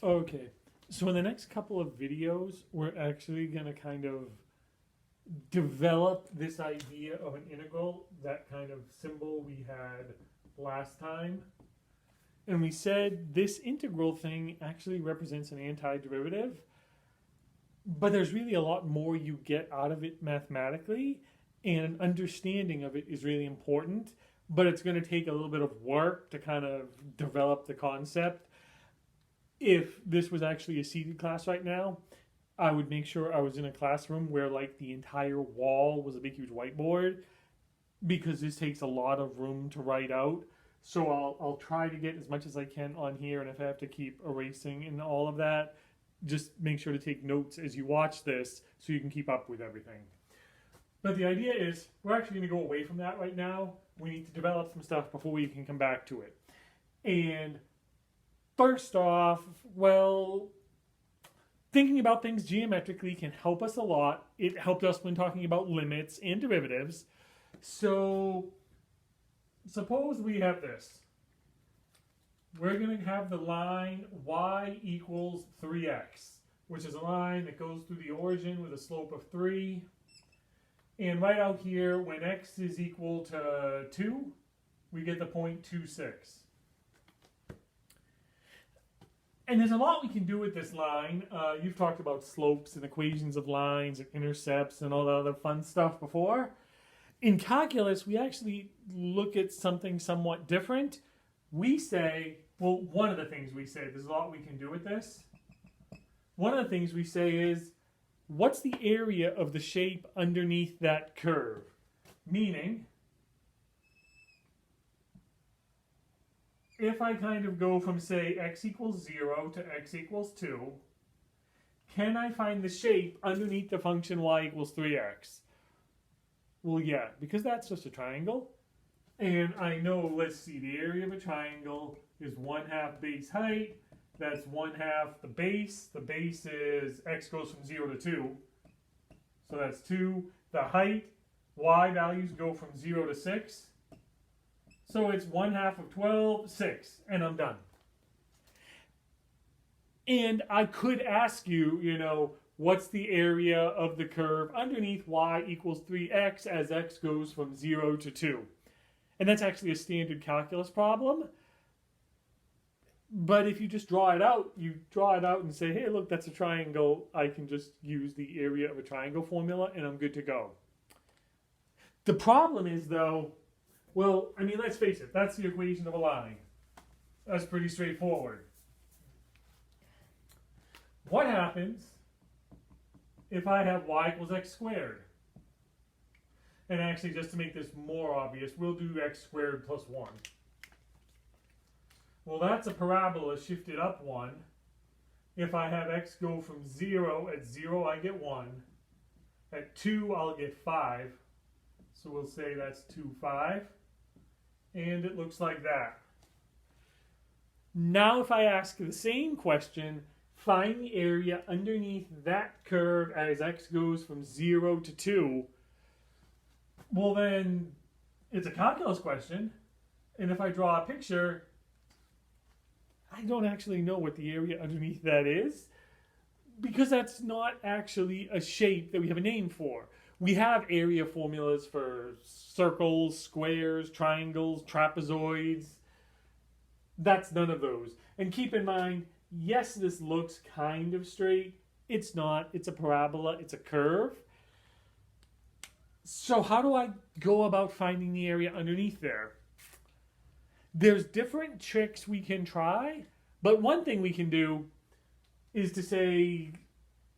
Okay, so in the next couple of videos, we're actually going to kind of develop this idea of an integral, that kind of symbol we had last time. And we said this integral thing actually represents an antiderivative, but there's really a lot more you get out of it mathematically, and an understanding of it is really important, but it's going to take a little bit of work to kind of develop the concept. If this was actually a seated class right now, I would make sure I was in a classroom where like the entire wall was a big huge whiteboard, because this takes a lot of room to write out. So I'll try to get as much as I can on here, and if I have to keep erasing and all of that, just make sure to take notes as you watch this so you can keep up with everything. But the idea is we're actually going to go away from that right now. We need to develop some stuff before we can come back to it. And first off, well, thinking about things geometrically can help us a lot. It helped us when talking about limits and derivatives. So suppose we have this. We're going to have the line y equals 3x, which is a line that goes through the origin with a slope of 3. And right out here, when x is equal to 2, we get the point 2,6. And there's a lot we can do with this line. You've talked about slopes and equations of lines and intercepts and all the other fun stuff before. In calculus, we actually look at something somewhat different. We say, well, one of the things we say, there's a lot we can do with this. One of the things we say is, what's the area of the shape underneath that curve? Meaning, if I kind of go from, say, x equals 0 to x equals 2, can I find the shape underneath the function y equals 3x? Well, yeah, because that's just a triangle. And I know, let's see, the area of a triangle is 1/2 base height. That's 1/2 the base. The base is x goes from 0 to 2. So that's 2. The height, y values go from 0 to 6. So it's 1/2 of 12, 6, and I'm done. And I could ask you, what's the area of the curve underneath y equals 3x as x goes from 0 to 2? And that's actually a standard calculus problem. But if you just draw it out, you draw it out and say, hey, look, that's a triangle. I can just use the area of a triangle formula and I'm good to go. The problem is, though, well, I mean, let's face it, that's the equation of a line. That's pretty straightforward. What happens if I have y equals x squared? And actually, just to make this more obvious, we'll do x squared plus 1. Well, that's a parabola shifted up 1. If I have x go from 0, at 0 I get 1. At 2 I'll get 5. So we'll say that's 2, 5. And it looks like that. Now if I ask the same question, find the area underneath that curve as x goes from 0 to 2. Well, then it's a calculus question. And if I draw a picture, I don't actually know what the area underneath that is, because that's not actually a shape that we have a name for. We have area formulas for circles, squares, triangles, trapezoids. That's none of those. And keep in mind, yes, this looks kind of straight. It's not. It's a parabola. It's a curve. So how do I go about finding the area underneath there? There's different tricks we can try, but one thing we can do is to say,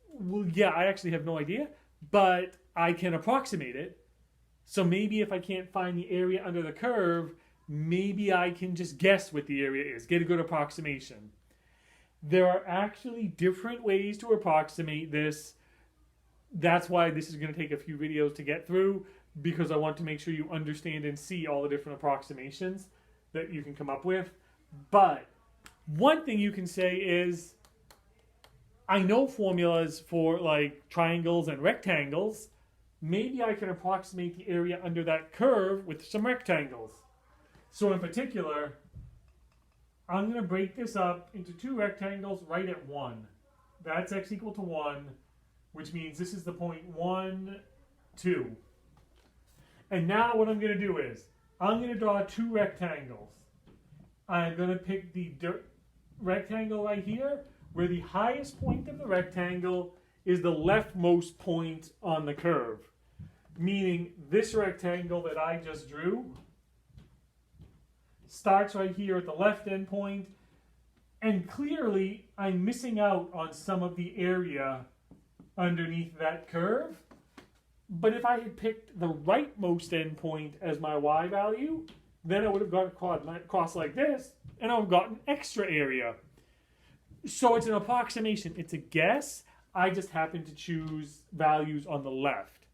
well, yeah, I actually have no idea, but I can approximate it. So maybe if I can't find the area under the curve, maybe I can just guess what the area is, get a good approximation. There are actually different ways to approximate this. That's why this is going to take a few videos to get through, because I want to make sure you understand and see all the different approximations that you can come up with. But one thing you can say is, I know formulas for like triangles and rectangles. Maybe I can approximate the area under that curve with some rectangles. So in particular, I'm going to break this up into two rectangles right at 1. That's x equal to 1, which means this is the point 1, 2. And now what I'm going to do is, I'm going to draw two rectangles. I'm going to pick the rectangle right here, where the highest point of the rectangle is the leftmost point on the curve. Meaning this rectangle that I just drew starts right here at the left end point, and clearly I'm missing out on some of the area underneath that curve. But if I had picked the rightmost end point as my y value, then I would have got across like this, and I would have gotten extra area. So it's an approximation. It's a guess. I just happen to choose values on the left.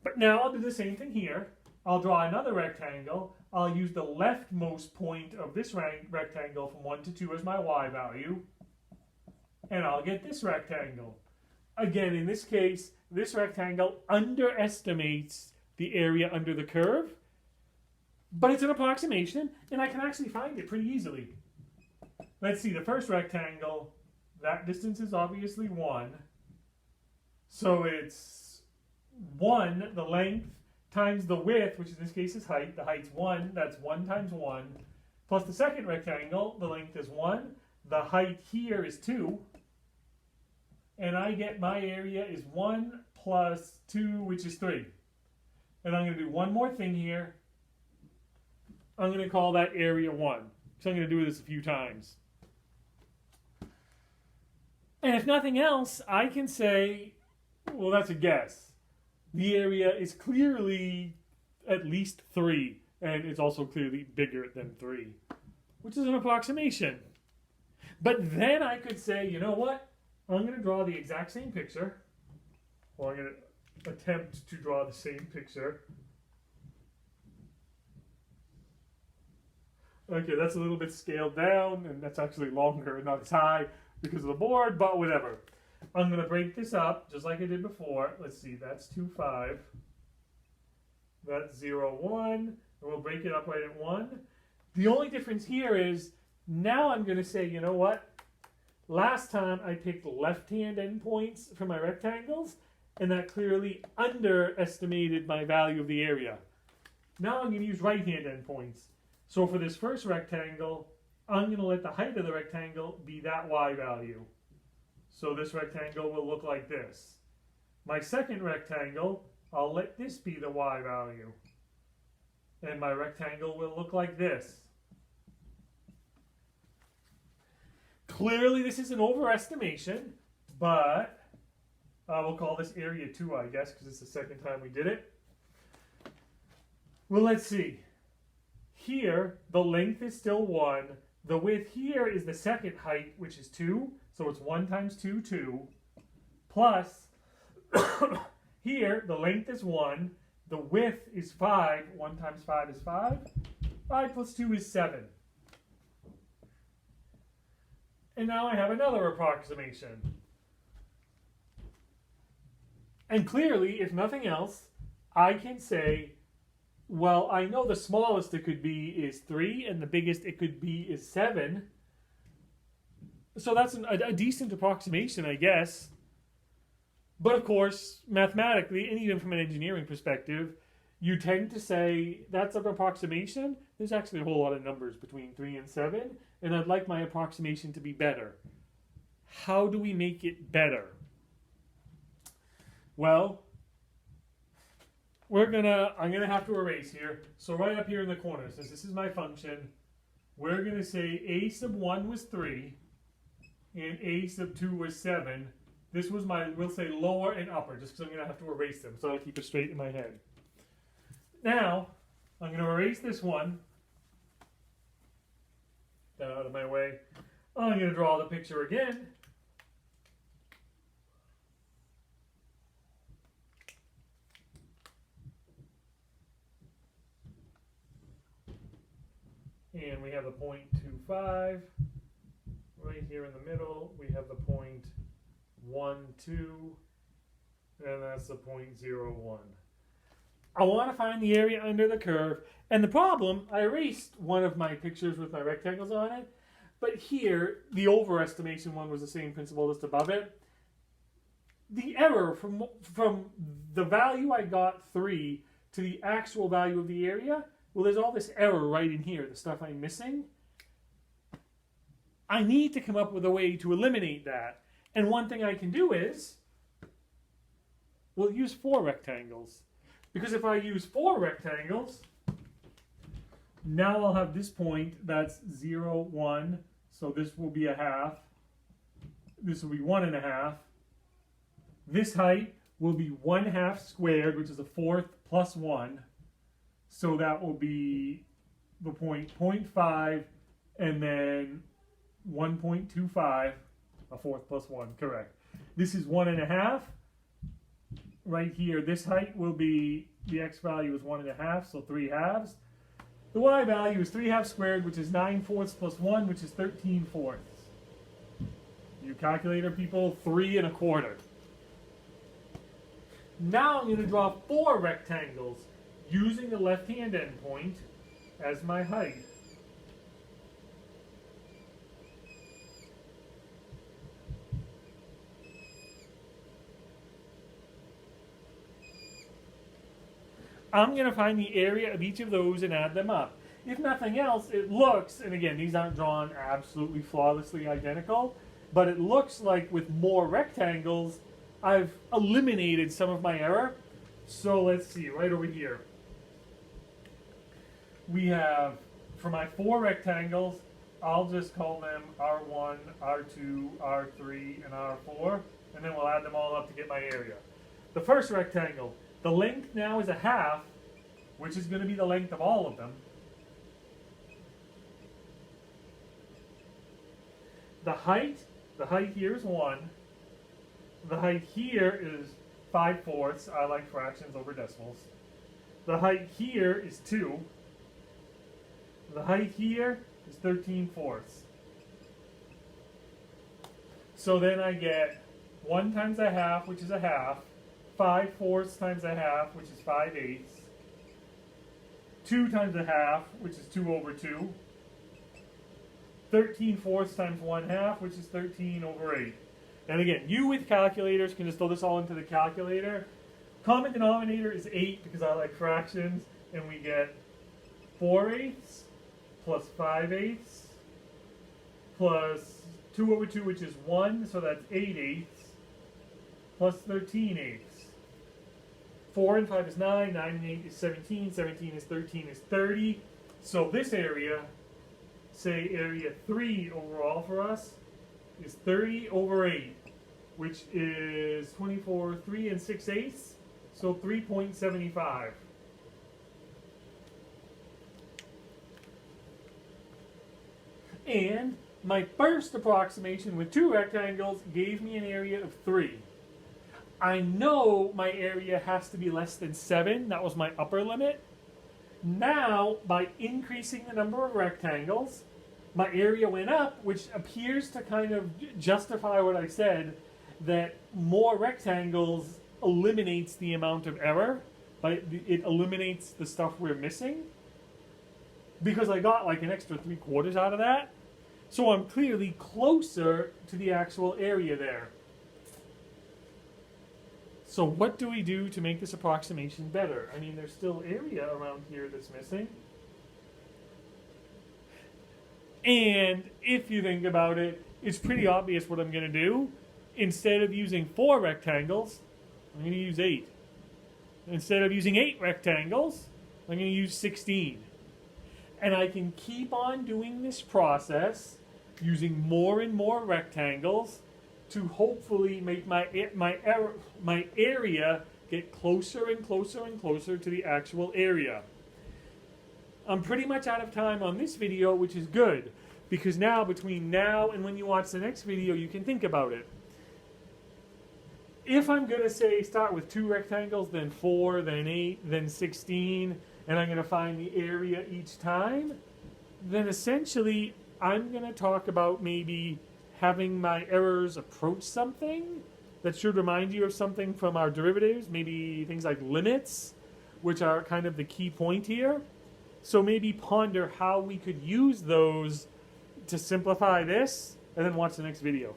But now I'll do the same thing here. I'll draw another rectangle. I'll use the leftmost point of this rectangle from 1 to 2 as my y value. And I'll get this rectangle. Again, in this case, this rectangle underestimates the area under the curve. But it's an approximation, and I can actually find it pretty easily. Let's see, the first rectangle, that distance is obviously 1. So it's 1, the length, times the width, which in this case is height. The height's 1, that's 1 times 1. Plus the second rectangle, the length is 1. The height here is 2. And I get my area is 1 plus 2, which is 3. And I'm going to do one more thing here. I'm going to call that area 1. So I'm going to do this a few times. And if nothing else, I can say, well, that's a guess. The area is clearly at least 3, and it's also clearly bigger than 3, which is an approximation. But then I could say, you know what? I'm going to draw the exact same picture. Well, I'm going to attempt to draw the same picture. Okay, that's a little bit scaled down, and that's actually longer and not as high because of the board, but whatever. I'm going to break this up just like I did before. Let's see, that's 2, 5. That's 0, 1. And we'll break it up right at 1. The only difference here is now I'm going to say, you know what? Last time I picked left-hand endpoints for my rectangles, and that clearly underestimated my value of the area. Now I'm going to use right-hand endpoints. So for this first rectangle, I'm going to let the height of the rectangle be that y value. So this rectangle will look like this. My second rectangle, I'll let this be the y value. And my rectangle will look like this. Clearly this is an overestimation, but we'll call this area 2, I guess, because it's the second time we did it. Well, let's see. Here, the length is still 1. The width here is the second height, which is 2. So it's 1 times 2, 2. Plus, here, the length is 1. The width is 5. 1 times 5 is 5. 5 plus 2 is 7. And now I have another approximation. And clearly, if nothing else, I can say, well, I know the smallest it could be is 3, and the biggest it could be is 7. So that's a decent approximation, I guess. But of course, mathematically, and even from an engineering perspective, you tend to say, that's an approximation. There's actually a whole lot of numbers between 3 and 7, and I'd like my approximation to be better. How do we make it better? Well, I'm gonna have to erase here. So right up here in the corner, since this is my function, we're gonna say a sub 1 was 3, and a sub 2 was 7. This was my, we'll say lower and upper, just because I'm gonna have to erase them, so I'll keep it straight in my head. Now, I'm gonna erase this one. Out of my way. I'm gonna draw the picture again. And we have the point 2, 5. Right here in the middle, we have the point 1, 2. And that's the point 0, 1. I want to find the area under the curve, And the problem, I erased one of my pictures with my rectangles on it, but here, the overestimation one was the same principle just above it. The error from the value I got 3 to the actual value of the area, well, there's all this error right in here, the stuff I'm missing. I need to come up with a way to eliminate that. And one thing I can do is, we'll use 4 rectangles. Because if I use 4 rectangles, now I'll have this point that's 0, 1. So this will be a half. This will be 1.5. This height will be 1/2 squared, which is a fourth plus 1. So that will be the point 0.5 and then 1.25, a fourth plus 1, correct. This is 1.5. Right here, this height will be, the x value is 1.5, so 3 halves. The y value is 3/2 squared, which is 9/4 plus 1, which is 13/4. You calculator people, 3 1/4. Now I'm going to draw 4 rectangles using the left-hand endpoint as my height. I'm going to find the area of each of those and add them up. If nothing else, it looks, and again, these aren't drawn absolutely flawlessly identical, but it looks like with more rectangles, I've eliminated some of my error. So let's see, right over here. We have, for my 4 rectangles, I'll just call them R1, R2, R3, and R4, and then we'll add them all up to get my area. The first rectangle, the length now is a half, which is going to be the length of all of them. The height here is 1. The height here is 5/4. I like fractions over decimals. The height here is 2. The height here is 13/4. So then I get 1 times a half, which is a half. 5/4 times a half, which is 5/8. 2 times a half, which is 2/2. 13/4 times 1/2, which is 13/8. And again, you with calculators can just throw this all into the calculator. Common denominator is 8 because I like fractions, and we get 4/8 plus 5/8 plus 2/2, which is 1, so that's 8/8 plus 13/8. 4 and 5 is 9, 9 and 8 is 17, 17 is 13 is 30. So this area, say area 3 overall for us, is 30/8, which is 24, 3 and 6/8, so 3.75. And my first approximation with 2 rectangles gave me an area of 3. I know my area has to be less than 7. That was my upper limit. Now, by increasing the number of rectangles, my area went up, which appears to kind of justify what I said, that more rectangles eliminates the amount of error. It eliminates the stuff we're missing. Because I got like an extra 3/4 out of that. So I'm clearly closer to the actual area there. So what do we do to make this approximation better? I mean, there's still area around here that's missing. And if you think about it, it's pretty obvious what I'm going to do. Instead of using 4 rectangles, I'm going to use 8. Instead of using 8 rectangles, I'm going to use 16. And I can keep on doing this process using more and more rectangles to hopefully make my area get closer and closer and closer to the actual area. I'm pretty much out of time on this video, which is good, because now between now and when you watch the next video, you can think about it. If I'm going to say start with 2 rectangles, then 4, then 8, then 16, and I'm going to find the area each time, then essentially I'm going to talk about maybe having my errors approach something that should remind you of something from our derivatives, maybe things like limits, which are kind of the key point here. So maybe ponder how we could use those to simplify this, and then watch the next video.